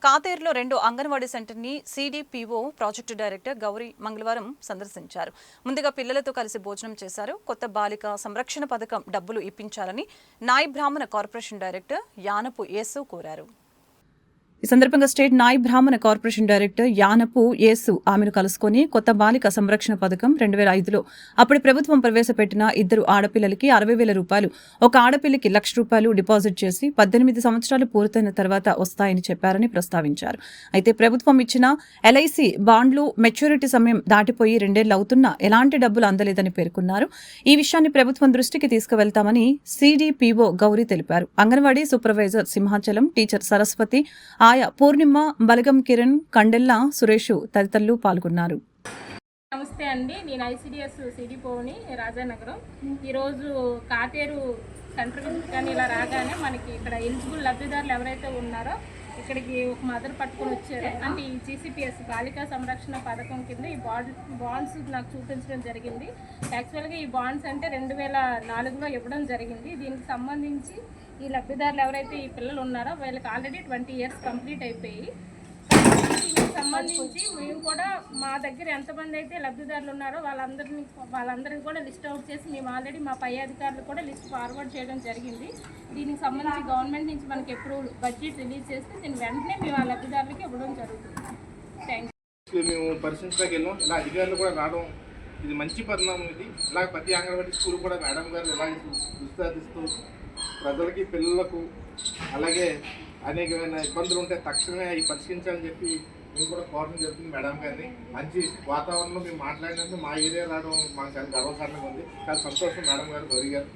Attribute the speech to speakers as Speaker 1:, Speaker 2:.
Speaker 1: కాతేరులో 2 అంగన్వాడీ సెంటర్ని CDPO project director Gauri మంగళవారం సందర్శించారు. ముందుగా పిల్లలతో కలిసి భోజనం చేశారు. కొత్త బాలిక సంరక్షణ పథకం డబ్బులు ఇప్పించాలని నాయ్ బ్రాహ్మణ కార్పొరేషన్ డైరెక్టర్ యానపు యేసు కోరారు. ఈ సందర్భంగా స్టేట్ నాయ్ బ్రాహ్మణ కార్పొరేషన్ డైరెక్టర్ యానపు యేసు ఆమెను కలుసుకుని కొత్త బాలిక సంరక్షణ పథకం 2005లో అప్పటి ప్రభుత్వం ప్రవేశపెట్టిన 2 ఆడపిల్లలకి 60,000 రూపాయలు, ఒక ఆడపిల్లకి ₹1,00,000 డిపాజిట్ చేసి 18 సంవత్సరాలు పూర్తయిన తర్వాత వస్తాయని చెప్పారని ప్రస్తావించారు. అయితే ప్రభుత్వం ఇచ్చిన ఎల్ఐసి బాండ్లు మెచ్యూరిటీ సమయం దాటిపోయి 2 ఏళ్లు అవుతున్నా ఎలాంటి డబ్బులు అందలేదని పేర్కొన్నారు. ఈ విషయాన్ని ప్రభుత్వం దృష్టికి తీసుకువెళ్తామని సిడిపిఓ గౌరీ తెలిపారు. అంగన్వాడీ సూపర్వైజర్ సింహాచలం, టీచర్ సరస్వతి, ఆయా పూర్ణిమ, బలగం కిరణ్, కండెల్లా సురేష్ తదితరులు పాల్గొన్నారు.
Speaker 2: నమస్తే అండి, నేను ఐసిడిఎస్ సిడిపోని రాజానగరం. ఈరోజు కాతేరు సెంటర్ కానీ ఇలా రాగానే మనకి ఇక్కడ ఎలిజిబుల్ లబ్ధిదారులు ఎవరైతే ఉన్నారో ఇక్కడికి ఒక మదర్ పట్టుకొని వచ్చారు. అంటే ఈ జీసీపీఎస్ బాలికా సంరక్షణ పథకం కింద ఈ బాండ్స్ నాకు చూపించడం జరిగింది. యాక్చువల్గా ఈ బాండ్స్ అంటే 2004లో ఇవ్వడం జరిగింది. దీనికి సంబంధించి ఈ లబ్ధిదారులు ఎవరైతే ఈ పిల్లలు ఉన్నారో వీళ్ళకి ఆల్రెడీ 20 ఇయర్స్ కంప్లీట్ అయిపోయి, దీనికి సంబంధించి మేము కూడా మా దగ్గర ఎంతమంది అయితే లబ్ధిదారులు ఉన్నారో వాళ్ళందరినీ కూడా లిస్ట్ అవుట్ చేసి మేము ఆల్రెడీ మా పై అధికారులు కూడా లిస్ట్ ఫార్వర్డ్ చేయడం జరిగింది. దీనికి సంబంధించి గవర్నమెంట్ నుంచి మనకి ఎప్పుడు బడ్జెట్ రిలీజ్ చేస్తే దీని వెంటనే మేము ఆ లబ్ధిదారులకి ఇవ్వడం జరుగుతుంది. Thank
Speaker 3: you. మేము పరిశీలించడానికి వెళ్ళాం. ఇలా అధికారులు కూడా రావడం ఇది మంచి పరిణామం. ఇది ఇలా ప్రతి అంగన్వాడీ స్కూల్ కూడా మేడం గారు ఇలాగే విస్తారిస్తూ ప్రజలకి, పిల్లలకు అలాగే అనేకమైన ఇబ్బందులు ఉంటే తక్షణమే అవి పరిశీలించాలని చెప్పి మేము కూడా కోరడం జరుగుతుంది మేడం గారిని. మంచి వాతావరణంలో మేము మాట్లాడినందుకు మా ఏరియా రావడం మాకు చాలా గర్వకారణంగా ఉంది. చాలా సంతోషం మేడం గారు, గౌరీ గారు.